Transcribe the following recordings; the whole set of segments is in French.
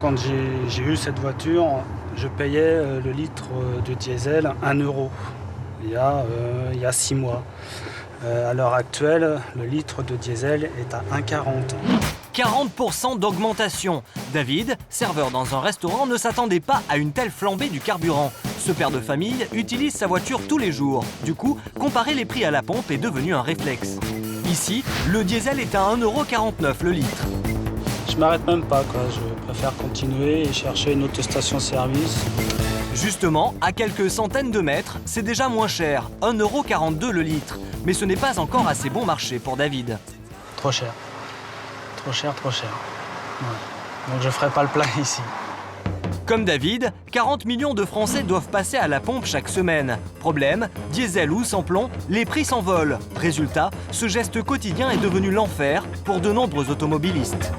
Quand j'ai eu cette voiture, je payais le litre de diesel 1 euro il y a 6 mois. À l'heure actuelle, le litre de diesel est à 1,40. 40% d'augmentation. David, serveur dans un restaurant, ne s'attendait pas à une telle flambée du carburant. Ce père de famille utilise sa voiture tous les jours. Du coup, comparer les prix à la pompe est devenu un réflexe. Ici, le diesel est à 1,49 € le litre. Je m'arrête même pas, quoi. Je préfère continuer et chercher une autre station-service. Justement, à quelques centaines de mètres, c'est déjà moins cher, 1,42 € le litre. Mais ce n'est pas encore assez bon marché pour David. Trop cher. Trop cher, trop cher. Ouais. Donc je ferai pas le plein ici. Comme David, 40 millions de Français doivent passer à la pompe chaque semaine. Problème, diesel ou sans plomb, les prix s'envolent. Résultat, ce geste quotidien est devenu l'enfer pour de nombreux automobilistes.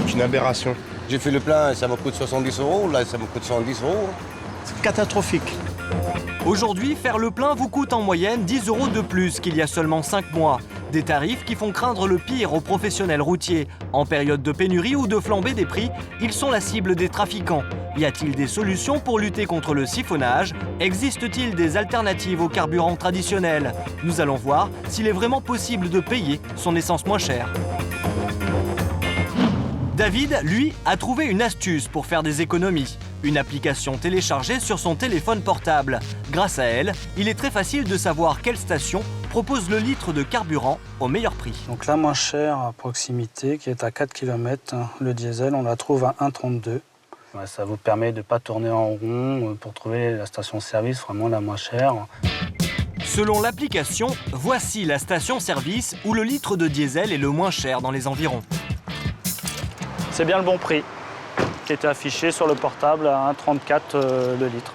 C'est une aberration. J'ai fait le plein, ça me coûte 70 €, là ça me coûte 110 €. C'est catastrophique. Aujourd'hui, faire le plein vous coûte en moyenne 10 € de plus qu'il y a seulement 5 mois. Des tarifs qui font craindre le pire aux professionnels routiers. En période de pénurie ou de flambée des prix, ils sont la cible des trafiquants. Y a-t-il des solutions pour lutter contre le siphonnage? Existe-t-il des alternatives aux carburants traditionnels? Nous allons voir s'il est vraiment possible de payer son essence moins chère. David, lui, a trouvé une astuce pour faire des économies. Une application téléchargée sur son téléphone portable. Grâce à elle, il est très facile de savoir quelle station propose le litre de carburant au meilleur prix. Donc la moins chère à proximité, qui est à 4 km, le diesel, on la trouve à 1,32 €. Ouais, ça vous permet de ne pas tourner en rond pour trouver la station-service vraiment la moins chère. Selon l'application, voici la station-service où le litre de diesel est le moins cher dans les environs. C'est bien le bon prix, qui était affiché sur le portable à 1,34 € le litre.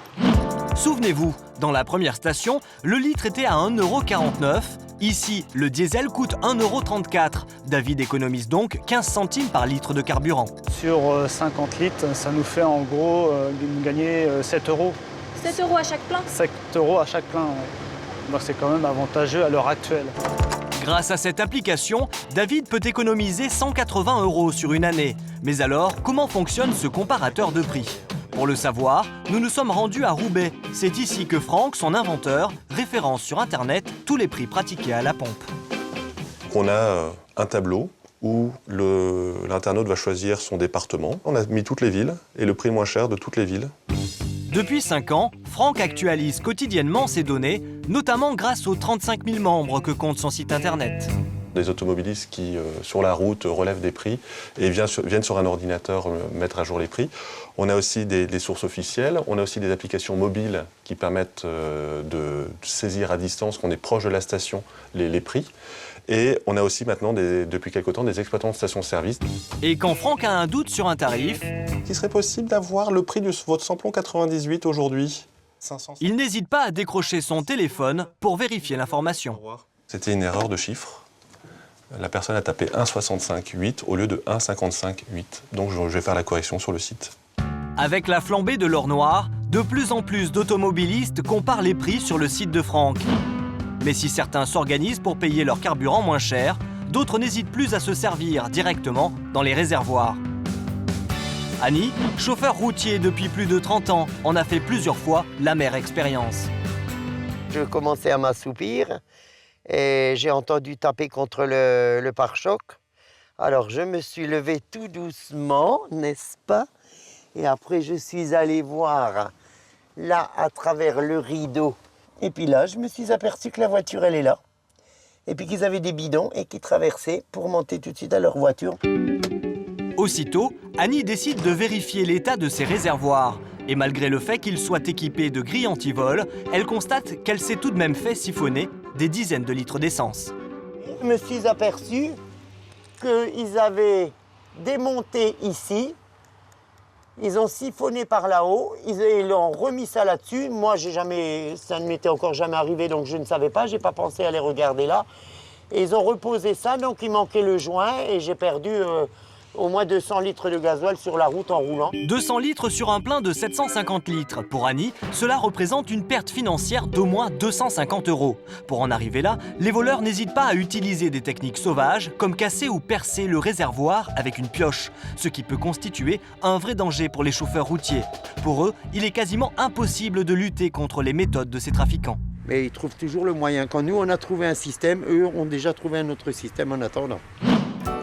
Souvenez-vous, dans la première station, le litre était à 1,49 €. Ici, le diesel coûte 1,34 €. David économise donc 15 centimes par litre de carburant. Sur 50 litres, ça nous fait en gros gagner 7 €. 7 € à chaque plein? 7 € à chaque plein, ouais. Donc c'est quand même avantageux à l'heure actuelle. Grâce à cette application, David peut économiser 180 € sur une année. Mais alors, comment fonctionne ce comparateur de prix? Pour le savoir, nous nous sommes rendus à Roubaix. C'est ici que Franck, son inventeur, référence sur Internet tous les prix pratiqués à la pompe. On a un tableau où l'internaute va choisir son département. On a mis toutes les villes et le prix moins cher de toutes les villes. Depuis 5 ans, Franck actualise quotidiennement ses données, notamment grâce aux 35 000 membres que compte son site internet. Des automobilistes qui, sur la route, relèvent des prix et viennent sur un ordinateur mettre à jour les prix. On a aussi des sources officielles, on a aussi des applications mobiles qui permettent de saisir à distance, qu'on est proche de la station, les prix. Et on a aussi maintenant, depuis quelque temps, des exploitants de stations-service. Et quand Franck a un doute sur un tarif, il serait possible d'avoir le prix de votre samplon 98 aujourd'hui. 500. Il n'hésite pas à décrocher son téléphone pour vérifier l'information. C'était une erreur de chiffre. La personne a tapé 1,65,8 au lieu de 1,55,8. Donc je vais faire la correction sur le site. Avec la flambée de l'or noir, de plus en plus d'automobilistes comparent les prix sur le site de Franck. Mais si certains s'organisent pour payer leur carburant moins cher, d'autres n'hésitent plus à se servir directement dans les réservoirs. Annie, chauffeur routier depuis plus de 30 ans, en a fait plusieurs fois l'amère expérience. Je commençais à m'assoupir et j'ai entendu taper contre le pare-choc. Alors je me suis levé tout doucement, n'est-ce pas? Et après je suis allé voir là à travers le rideau. Et puis là, je me suis aperçu que la voiture, elle est là. Et puis qu'ils avaient des bidons et qu'ils traversaient pour monter tout de suite à leur voiture. Aussitôt, Annie décide de vérifier l'état de ses réservoirs. Et malgré le fait qu'ils soient équipés de grilles anti-vol, elle constate qu'elle s'est tout de même fait siphonner des dizaines de litres d'essence. Je me suis aperçu qu'ils avaient démonté ici. Ils ont siphonné par là-haut, ils ont remis ça là-dessus. Moi, ça ne m'était encore jamais arrivé, donc je ne savais pas, j'ai pas pensé à les regarder là. Et ils ont reposé ça, donc il manquait le joint et j'ai perdu au moins 200 litres de gasoil sur la route en roulant. 200 litres sur un plein de 750 litres. Pour Annie, cela représente une perte financière d'au moins 250 €. Pour en arriver là, les voleurs n'hésitent pas à utiliser des techniques sauvages, comme casser ou percer le réservoir avec une pioche, ce qui peut constituer un vrai danger pour les chauffeurs routiers. Pour eux, il est quasiment impossible de lutter contre les méthodes de ces trafiquants. Mais ils trouvent toujours le moyen. Quand nous, on a trouvé un système, eux ont déjà trouvé un autre système en attendant.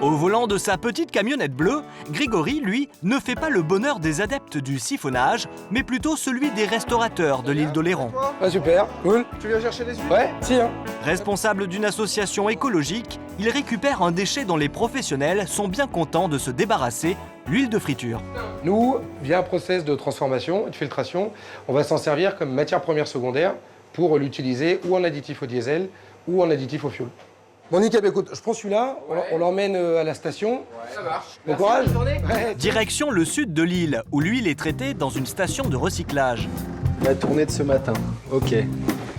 Au volant de sa petite camionnette bleue, Grégory, lui, ne fait pas le bonheur des adeptes du siphonnage, mais plutôt celui des restaurateurs de l'île d'Oléron. Ah super, cool. Tu viens chercher les huiles? Ouais, si hein. Responsable d'une association écologique, il récupère un déchet dont les professionnels sont bien contents de se débarrasser, l'huile de friture. Nous, via un process de transformation, de filtration, on va s'en servir comme matière première secondaire pour l'utiliser ou en additif au diesel ou en additif au fioul. Bon nickel, écoute, je prends celui-là, on l'emmène à la station. Ça marche. Bon courage. Ouais. Direction le sud de l'île, où l'huile est traitée dans une station de recyclage. La tournée de ce matin, ok.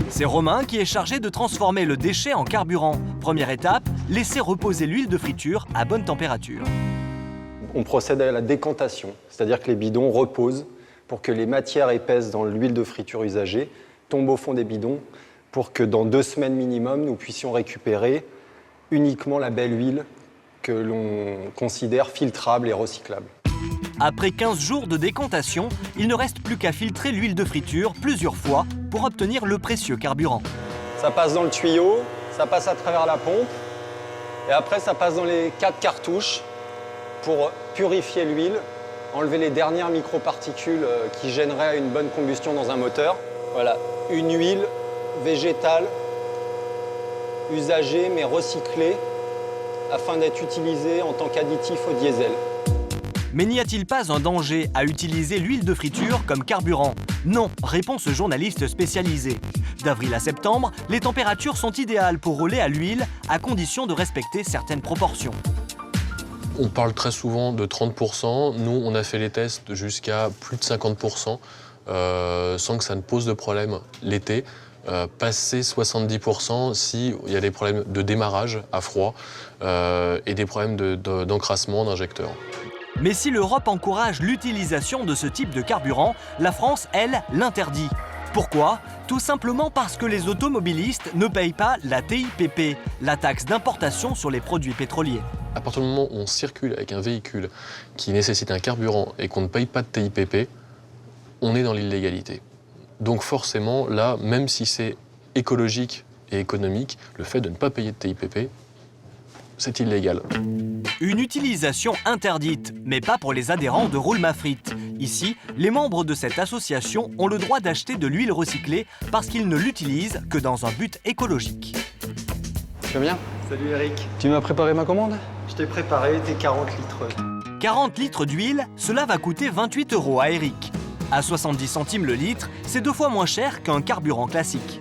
C'est Romain qui est chargé de transformer le déchet en carburant. Première étape, laisser reposer l'huile de friture à bonne température. On procède à la décantation, c'est-à-dire que les bidons reposent pour que les matières épaisses dans l'huile de friture usagée tombent au fond des bidons pour que dans 2 semaines minimum, nous puissions récupérer uniquement la belle huile que l'on considère filtrable et recyclable. Après 15 jours de décantation, il ne reste plus qu'à filtrer l'huile de friture plusieurs fois pour obtenir le précieux carburant. Ça passe dans le tuyau, ça passe à travers la pompe, et après ça passe dans les 4 cartouches pour purifier l'huile, enlever les dernières microparticules qui gêneraient une bonne combustion dans un moteur. Voilà, une huile végétale, usagée mais recyclée, afin d'être utilisée en tant qu'additif au diesel. Mais n'y a-t-il pas un danger à utiliser l'huile de friture comme carburant? Non, répond ce journaliste spécialisé. D'avril à septembre, les températures sont idéales pour rouler à l'huile, à condition de respecter certaines proportions. On parle très souvent de 30%. Nous, on a fait les tests jusqu'à plus de 50%, sans que ça ne pose de problème l'été. Passer 70% s'il y a des problèmes de démarrage à froid et des problèmes d'encrassement d'injecteurs. Mais si l'Europe encourage l'utilisation de ce type de carburant, la France, elle, l'interdit. Pourquoi? Tout simplement parce que les automobilistes ne payent pas la TIPP, la taxe d'importation sur les produits pétroliers. À partir du moment où on circule avec un véhicule qui nécessite un carburant et qu'on ne paye pas de TIPP, on est dans l'illégalité. Donc forcément, là, même si c'est écologique et économique, le fait de ne pas payer de TIPP, c'est illégal. Une utilisation interdite, mais pas pour les adhérents de Roule ma frite. Ici, les membres de cette association ont le droit d'acheter de l'huile recyclée parce qu'ils ne l'utilisent que dans un but écologique. Tu vas bien? Salut Eric, Tu m'as préparé ma commande? je t'ai préparé tes 40 litres. 40 litres d'huile, cela va coûter 28 € à Eric. À 70 centimes le litre, c'est 2 fois moins cher qu'un carburant classique.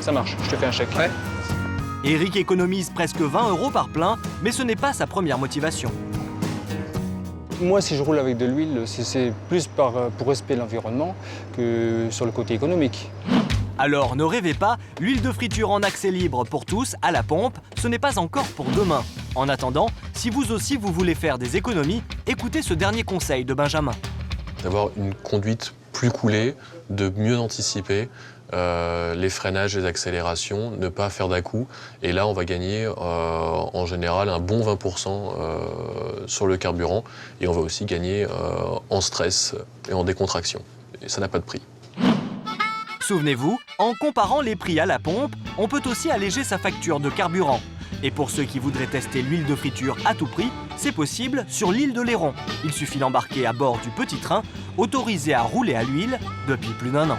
Ça marche, je te fais un chèque. Ouais. Eric économise presque 20 € par plein, mais ce n'est pas sa première motivation. Moi, si je roule avec de l'huile, c'est plus pour respect de l'environnement que sur le côté économique. Alors ne rêvez pas, l'huile de friture en accès libre pour tous à la pompe, ce n'est pas encore pour demain. En attendant, si vous aussi vous voulez faire des économies, écoutez ce dernier conseil de Benjamin. D'avoir une conduite plus coolée, de mieux anticiper les freinages, les accélérations, ne pas faire d'à-coups. Et là, on va gagner en général un bon 20% sur le carburant. Et on va aussi gagner en stress et en décontraction. Et ça n'a pas de prix. Souvenez-vous, en comparant les prix à la pompe, on peut aussi alléger sa facture de carburant. Et pour ceux qui voudraient tester l'huile de friture à tout prix, c'est possible sur l'île d'Oléron. Il suffit d'embarquer à bord du petit train, autorisé à rouler à l'huile depuis plus d'1 an.